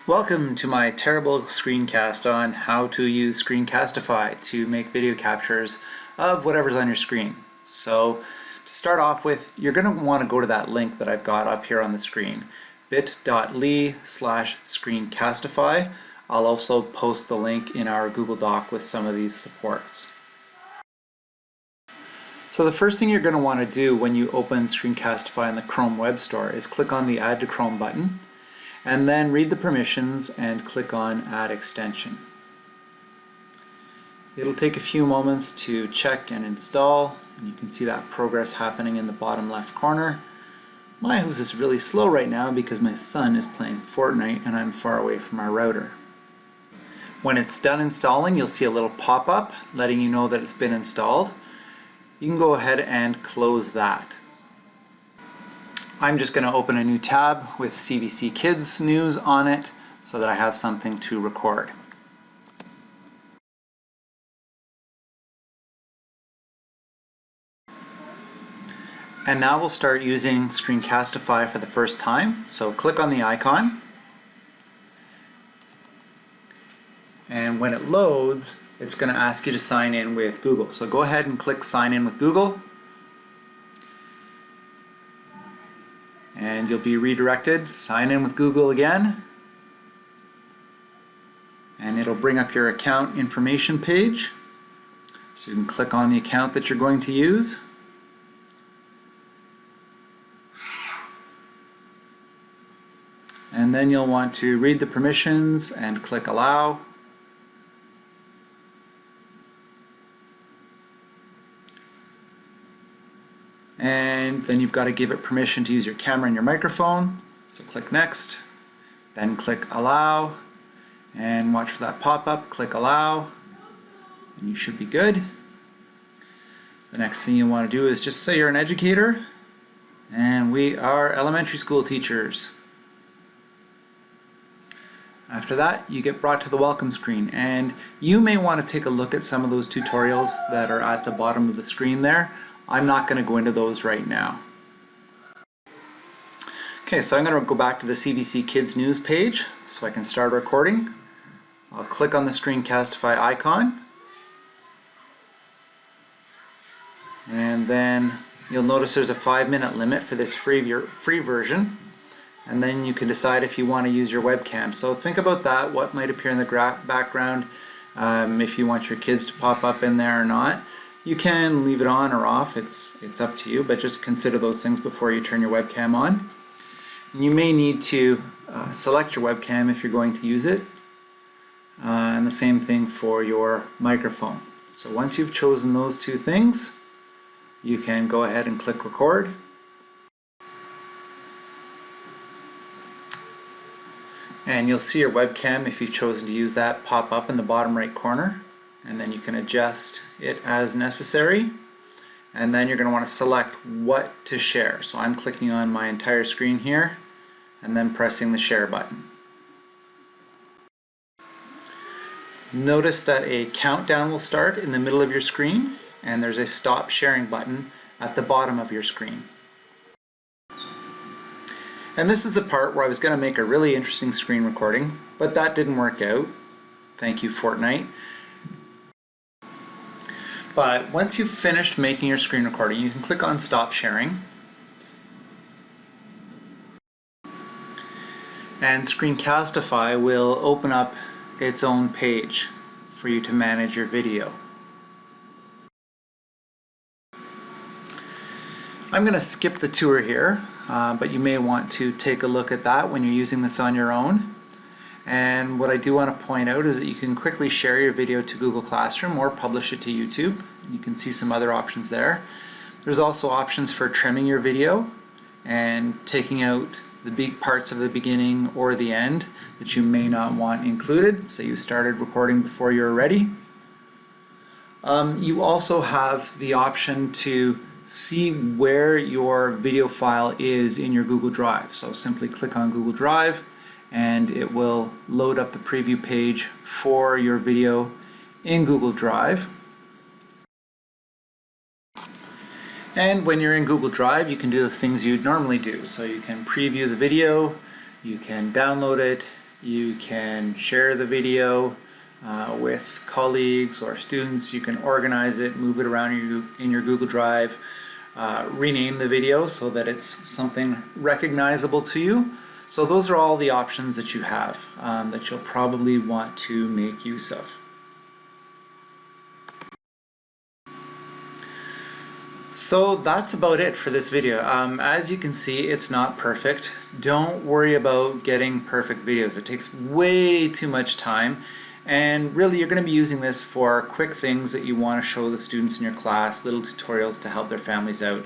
Welcome to my terrible screencast on how to use Screencastify to make video captures of whatever's on your screen. So to start off with, you're going to want to go to that link that I've got up here on the screen, bit.ly/Screencastify. I'll also post the link in our Google Doc with some of these supports. So the first thing you're going to want to do when you open Screencastify in the Chrome Web Store is click on the Add to Chrome button, and then read the permissions and click on Add Extension. It'll take a few moments to check and install, and you can see that progress happening in the bottom left corner. My house is really slow right now because my son is playing Fortnite and I'm far away from our router. When it's done installing, you'll see a little pop-up letting you know that it's been installed. You can go ahead and close that. I'm just going to open a new tab with CBC Kids news on it so that I have something to record. And now we'll start using Screencastify for the first time. So click on the icon. And when it loads, it's going to ask you to sign in with Google. So go ahead and click Sign in with Google. And you'll be redirected. Sign in with Google again. And it'll bring up your account information page. So you can click on the account that you're going to use. And then you'll want to read the permissions and click Allow. And then you've got to give it permission to use your camera and your microphone. So click Next, then click Allow, and watch for that pop-up. Click Allow, and you should be good. The next thing you want to do is just say you're an educator, and we are elementary school teachers. After that, you get brought to the welcome screen, and you may want to take a look at some of those tutorials that are at the bottom of the screen there. I'm not going to go into those right now. Okay, so I'm going to go back to the CBC Kids News page so I can start recording. I'll click on the Screencastify icon, and then you'll notice there's a 5-minute limit for this free version, and then you can decide if you want to use your webcam. So think about that, what might appear in the background, if you want your kids to pop up in there or not. You can leave it on or off, it's up to you, but just consider those things before you turn your webcam on. And you may need to select your webcam if you're going to use it, and the same thing for your microphone. So once you've chosen those two things, you can go ahead and click Record. And you'll see your webcam, if you've chosen to use that, pop up in the bottom right corner. And then you can adjust it as necessary. And then you're going to want to select what to share. So I'm clicking on my entire screen here and then pressing the share button. Notice that a countdown will start in the middle of your screen, and there's a stop sharing button at the bottom of your screen. And this is the part where I was going to make a really interesting screen recording, but that didn't work out. Thank you, Fortnite. But once you've finished making your screen recording, you can click on Stop Sharing. And Screencastify will open up its own page for you to manage your video. I'm going to skip the tour here, but you may want to take a look at that when you're using this on your own. And what I do want to point out is that you can quickly share your video to Google Classroom or publish it to YouTube. You can see some other options there. There's also options for trimming your video and taking out the big parts of the beginning or the end that you may not want included. So you started recording before you're ready. You also have the option to see where your video file is in your Google Drive. So simply click on Google Drive, and it will load up the preview page for your video in Google Drive. And when you're in Google Drive, you can do the things you'd normally do. So you can preview the video, you can download it, You can share the video with colleagues or students. You can organize it, move it around in your Google Drive, rename the video so that it's something recognizable to you. So those are all the options that you have that you'll probably want to make use of. So that's about it for this video. As you can see, it's not perfect. Don't worry about getting perfect videos. It takes way too much time, and really you're going to be using this for quick things that you want to show the students in your class, little tutorials to help their families out,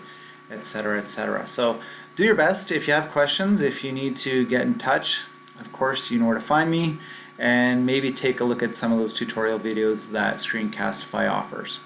etc., etc. So do your best. If you have questions, if you need to get in touch, of course you know where to find me, and maybe take a look at some of those tutorial videos that Screencastify offers.